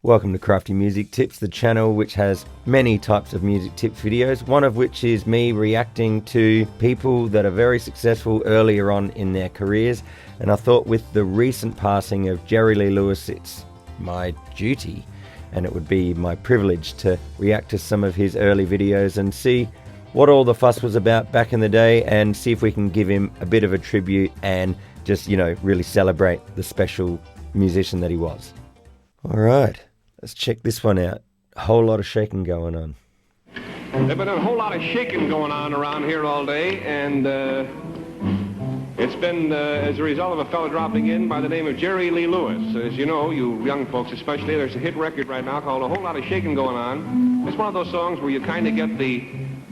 Welcome to Crafty Music Tips, the channel which has many types of music tips videos, one of which is me reacting to people that are very successful earlier on in their careers. And I thought with the recent passing of Jerry Lee Lewis, it's my duty and it would be my privilege to react to some of his early videos and see what all the fuss was about back in the day and see if we can give him a bit of a tribute and just, really celebrate the special musician that he was. All right. Let's check this one out. A whole lot of shaking going on. There's been a whole lot of shaking going on around here all day, and it's been as a result of a fellow dropping in by the name of Jerry Lee Lewis. As you know, you young folks especially, there's a hit record right now called A Whole Lot of Shaking Going On. It's one of those songs where you kind of get the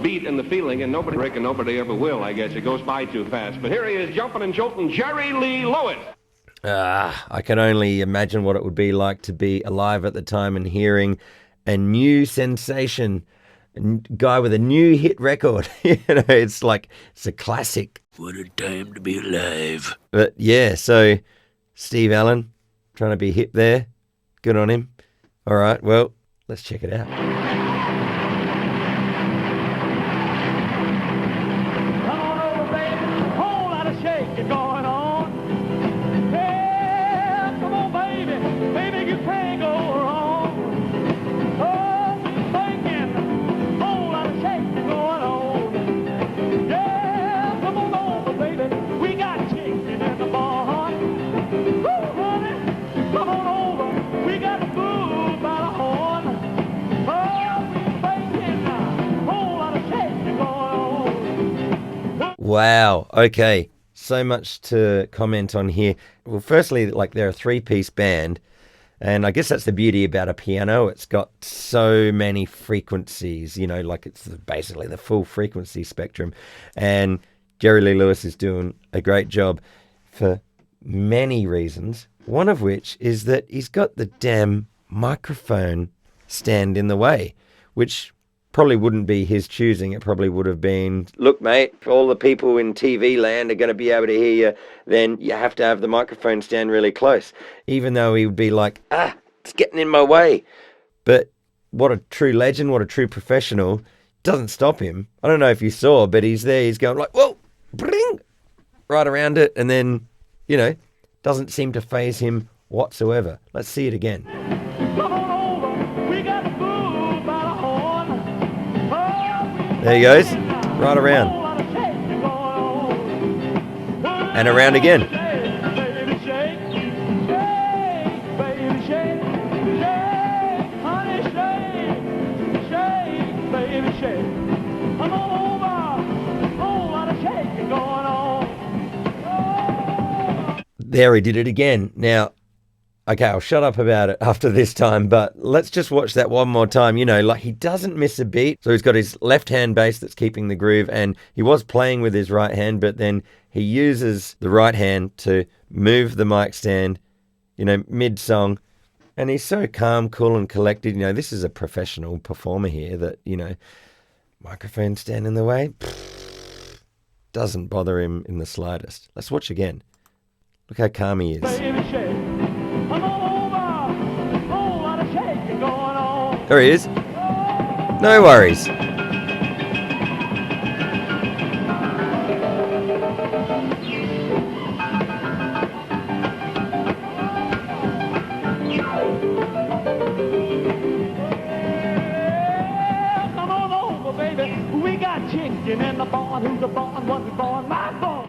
beat and the feeling, and nobody ever will, I guess. It goes by too fast. But here he is, jumping and jolting, Jerry Lee Lewis. I can only imagine what it would be like to be alive at the time and hearing a new sensation, a guy with a new hit record. It's a classic. What a time to be alive. But yeah, so Steve Allen trying to be hip there. Good on him. All right, well, let's check it out. Come on over, baby. A whole lot of shaking going on. Baby, you can't go wrong. Oh, thinking, whole lot of shaking going on. Yeah, come on over, baby. We got chicken in the barn. Woo, honey, come on over. We got food by the horn. Oh, thinking, whole lot of shaking going on. Wow. Okay. So much to comment on here. Well, firstly, they're a three-piece band. And I guess that's the beauty about a piano. It's got so many frequencies, it's basically the full frequency spectrum. And Jerry Lee Lewis is doing a great job for many reasons. One of which is that he's got the damn microphone stand in the way, which probably wouldn't be his choosing. It probably would have been, look, mate, if all the people in TV land are going to be able to hear you, then you have to have the microphone stand really close. Even though he would be like, it's getting in my way. But what a true legend, what a true professional. Doesn't stop him. I don't know if you saw, but he's there. He's going like, whoa, bring, right around it. And then, doesn't seem to faze him whatsoever. Let's see it again. Come on over. We got food by the horn. There he goes, right around. And around again. There he did it again. Now, okay, I'll shut up about it after this time, but let's just watch that one more time. He doesn't miss a beat. So he's got his left hand bass that's keeping the groove, and he was playing with his right hand, but then he uses the right hand to move the mic stand, mid-song. And he's so calm, cool, and collected. This is a professional performer here that, microphone stand in the way. Doesn't bother him in the slightest. Let's watch again. Look how calm he is. There he is. No worries.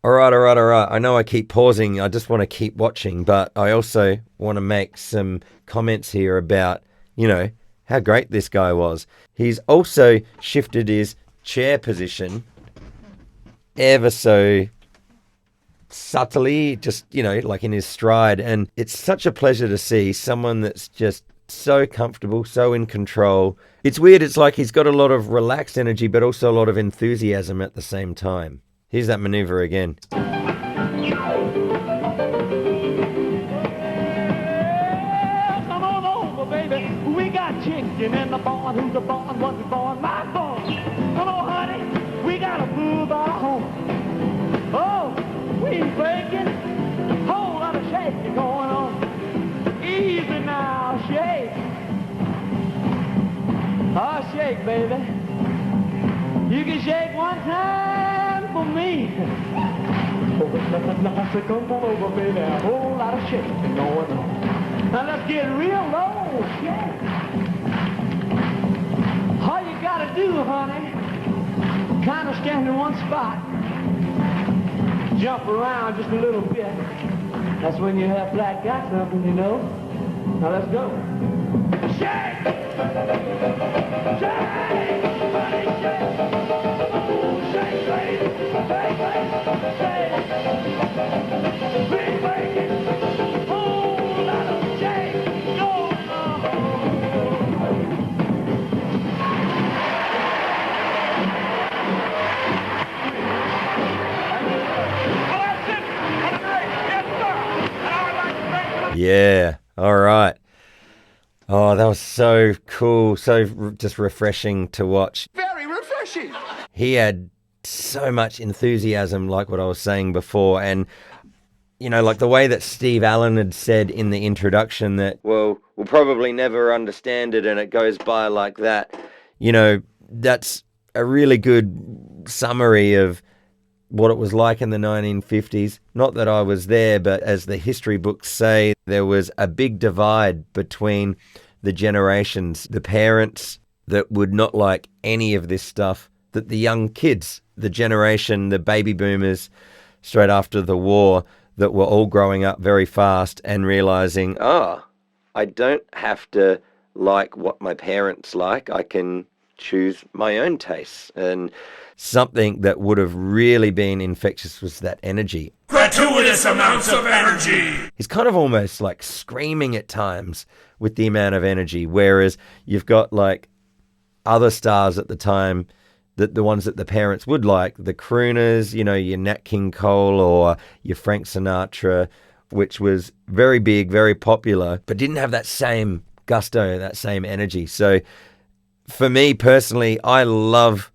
All right. I know I keep pausing. I just want to keep watching, but I also want to make some comments here about, how great this guy was. He's also shifted his chair position ever so subtly, just, in his stride. And it's such a pleasure to see someone that's just so comfortable, so in control. It's weird. It's like he's got a lot of relaxed energy, but also a lot of enthusiasm at the same time. Here's that maneuver again. Come on over, baby. We got chicken in the barn. Who's the barn? What's the barn? My barn. Come on, honey. We got a food by the home. Oh, we bacon. Whole lot of shaking going on. Easy now, shake. Oh, shake, baby. You can shake one time for me. Oh, come on over, baby. A whole lot of shaking going on. Now let's get real low. Shake. All you gotta do, honey, kind of stand in one spot. Jump around just a little bit. That's when you have flat got something, you know. Now let's go. Shake! Shake! Honey, shake! Shake, baby! Shake, baby! Shake! Big bacon! Whole lot of shake going on! Well, that's it for the great. Yes, sir! And I would like to thank you. Yeah. All right. Oh, that was so cool. So just refreshing to watch. Very refreshing. He had so much enthusiasm, like what I was saying before. And, you know, like the way that Steve Allen had said in the introduction that, well, we'll probably never understand it and it goes by like that. You know, that's a really good summary of what it was like in the 1950s. Not that I was there, but as the history books say, there was a big divide between the generations, the parents that would not like any of this stuff, that the young kids, the generation, the baby boomers straight after the war, that were all growing up very fast and realizing, I don't have to like what my parents like. I can choose my own tastes. And something that would have really been infectious was that energy. Gratuitous amounts of energy. He's kind of almost like screaming at times with the amount of energy, whereas you've got like other stars at the time, that the ones that the parents would like, the crooners, you know, your Nat King Cole or your Frank Sinatra, which was very big, very popular, but didn't have that same gusto, that same energy. So for me personally, I love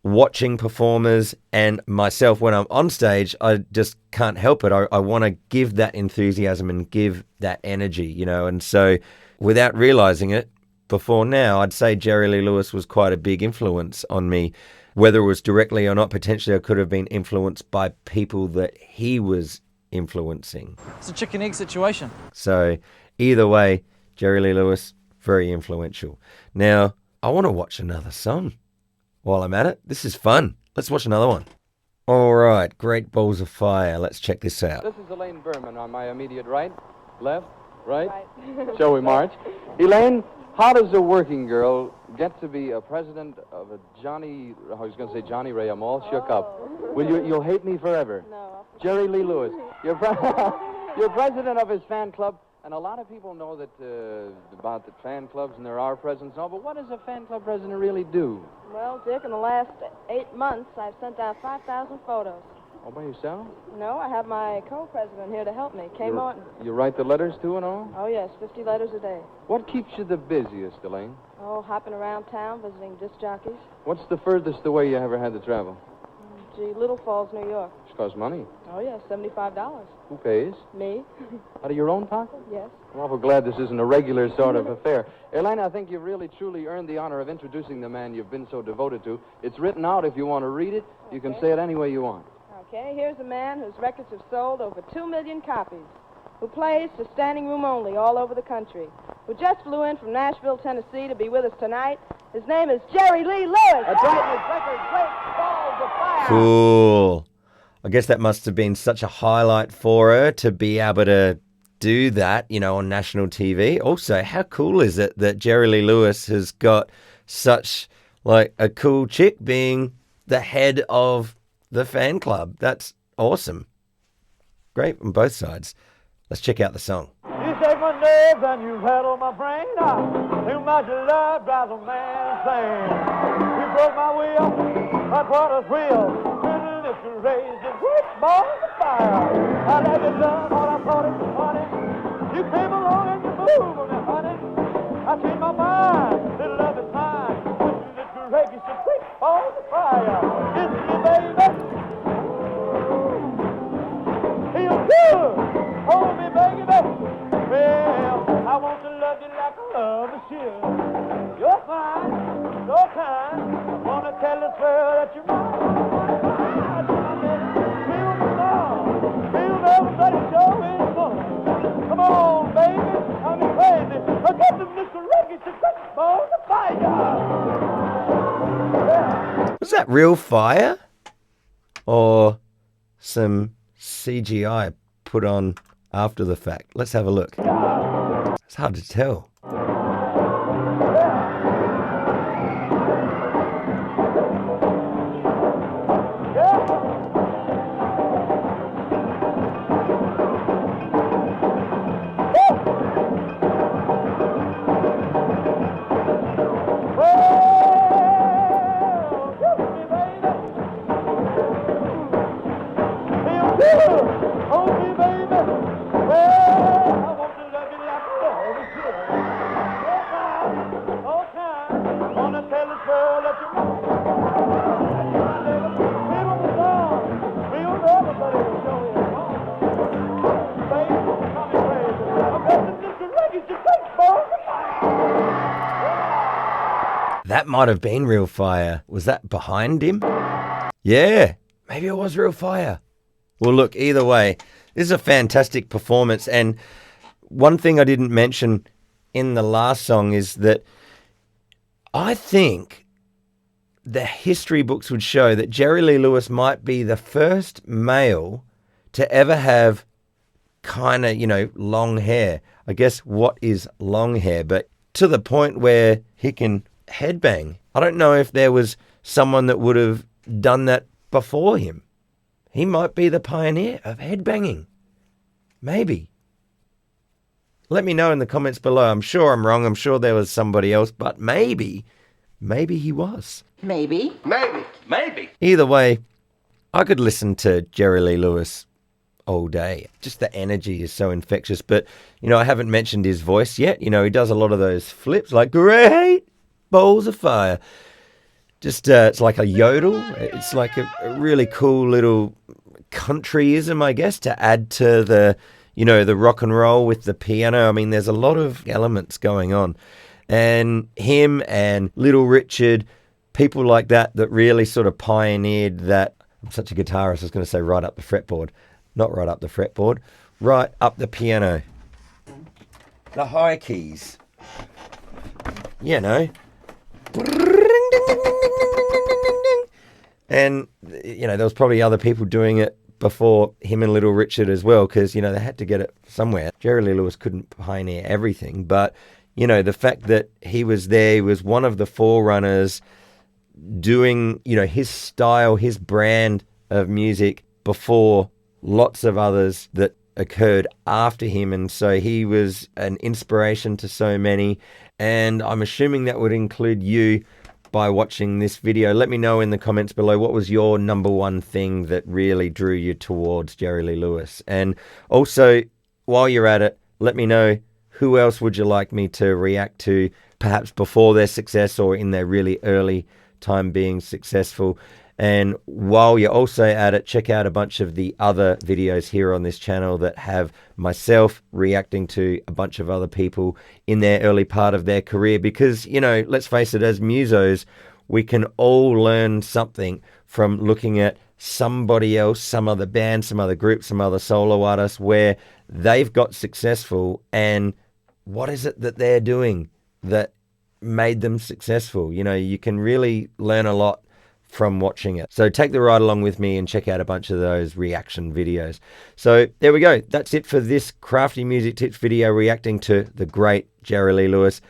watching performers, and myself when I'm on stage, I just can't help it. I want to give that enthusiasm and give that energy, you know. And so without realizing it before now, I'd say Jerry Lee Lewis was quite a big influence on me. Whether it was directly or not, potentially I could have been influenced by people that he was influencing. It's a chicken egg situation. So either way, Jerry Lee Lewis, very influential. Now, I want to watch another song. While I'm at it, this is fun. Let's watch another one. All right, Great Balls of Fire. Let's check this out. This is Elaine Berman on my immediate right, left, right. Shall we march? Elaine, how does a working girl get to be a president of a Johnny, I was going to say Johnny Ray, I'm all shook up. You'll hate me forever. No. Jerry Lee Lewis, you're president of his fan club. And a lot of people know that about the fan clubs, and there are presidents and all, but what does a fan club president really do? Well, Dick, in the last 8 months, I've sent out 5,000 photos. All by yourself? No, I have my co-president here to help me, Kay Martin. You write the letters too and all? Oh, yes, 50 letters a day. What keeps you the busiest, Elaine? Oh, hopping around town, visiting disc jockeys. What's the furthest away you ever had to travel? Gee, Little Falls, New York. It costs money. Oh, yes, $75. Who pays? Me? Out of your own pocket? Yes. I'm awful glad this isn't a regular sort of affair. Elaine, I think you've really, truly earned the honor of introducing the man you've been so devoted to. It's written out if you want to read it. You can say it any way you want. Okay, here's a man whose records have sold over 2 million copies, who plays for standing room only all over the country, who just flew in from Nashville, Tennessee to be with us tonight. His name is Jerry Lee Lewis. That's right, his record, Great Balls of Fire. Cool. I guess that must have been such a highlight for her to be able to do that, you know, on national TV. Also, how cool is it that Jerry Lee Lewis has got such, like, a cool chick being the head of the fan club? That's awesome. Great on both sides. Let's check out the song. You shake my nerves and you rattle my brain. Too much love drives a man insane. You broke my wheel, I brought us real. Couldn't lift your raise the great balls of fire. I let you done all I thought it was funny. You came along and you moved on me, honey. I changed my mind, little love is mine. Couldn't lift your raise the great balls of fire. Kiss me, baby. Feel good. Hold me, baby. Well, I want to love you like I love a should. You're fine. ready to take balls of fire. Was that real fire? Or some CGI put on after the fact? Let's have a look. It's hard to tell. That might have been real fire. Was that behind him? Yeah, maybe it was real fire. Well, look, either way, this is a fantastic performance. And one thing I didn't mention in the last song is that I think the history books would show that Jerry Lee Lewis might be the first male to ever have kind of, long hair. I guess what is long hair, but to the point where he can headbang. I don't know if there was someone that would have done that before him. He might be the pioneer of headbanging. Maybe. Let me know in the comments below. I'm sure I'm wrong. I'm sure there was somebody else, but maybe he was. Maybe. Either way, I could listen to Jerry Lee Lewis all day. Just the energy is so infectious. But, I haven't mentioned his voice yet. He does a lot of those flips like great balls of fire. Just, it's like a yodel. It's like a really cool little countryism, I guess, to add to the, the rock and roll with the piano. I mean, there's a lot of elements going on. And him and Little Richard, people like that really sort of pioneered that. I'm such a guitarist, I was going to say right up the fretboard. Not right up the fretboard, right up the piano. The high keys. And, there was probably other people doing it before him and Little Richard as well, because, they had to get it somewhere. Jerry Lee Lewis couldn't pioneer everything, but, the fact that he was there, he was one of the forerunners doing, his style, his brand of music before lots of others that occurred after him. And so he was an inspiration to so many. And I'm assuming that would include you by watching this video. Let me know in the comments below, what was your number one thing that really drew you towards Jerry Lee Lewis? And also, while you're at it, let me know, who else would you like me to react to, perhaps before their success or in their really early time being successful. And while you're also at it, check out a bunch of the other videos here on this channel that have myself reacting to a bunch of other people in their early part of their career. Because, let's face it, as musos, we can all learn something from looking at somebody else, some other band, some other group, some other solo artist, where they've got successful, and what is it that they're doing that made them successful? You can really learn a lot from watching it. So take the ride along with me and check out a bunch of those reaction videos. So there we go. That's it for this Crafty Music Tips video reacting to the great Jerry Lee Lewis.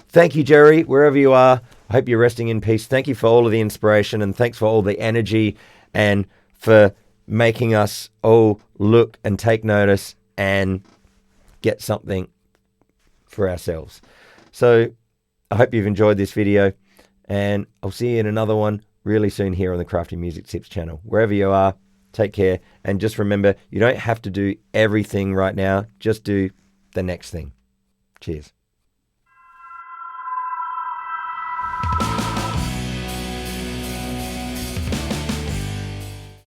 Thank you, Jerry, wherever you are. I hope you're resting in peace. Thank you for all of the inspiration, and thanks for all the energy and for making us all look and take notice and get something for ourselves. So I hope you've enjoyed this video, and I'll see you in another one really soon here on the Crafty Music Tips channel. Wherever you are, take care, and just remember, you don't have to do everything right now. Just do the next thing. Cheers.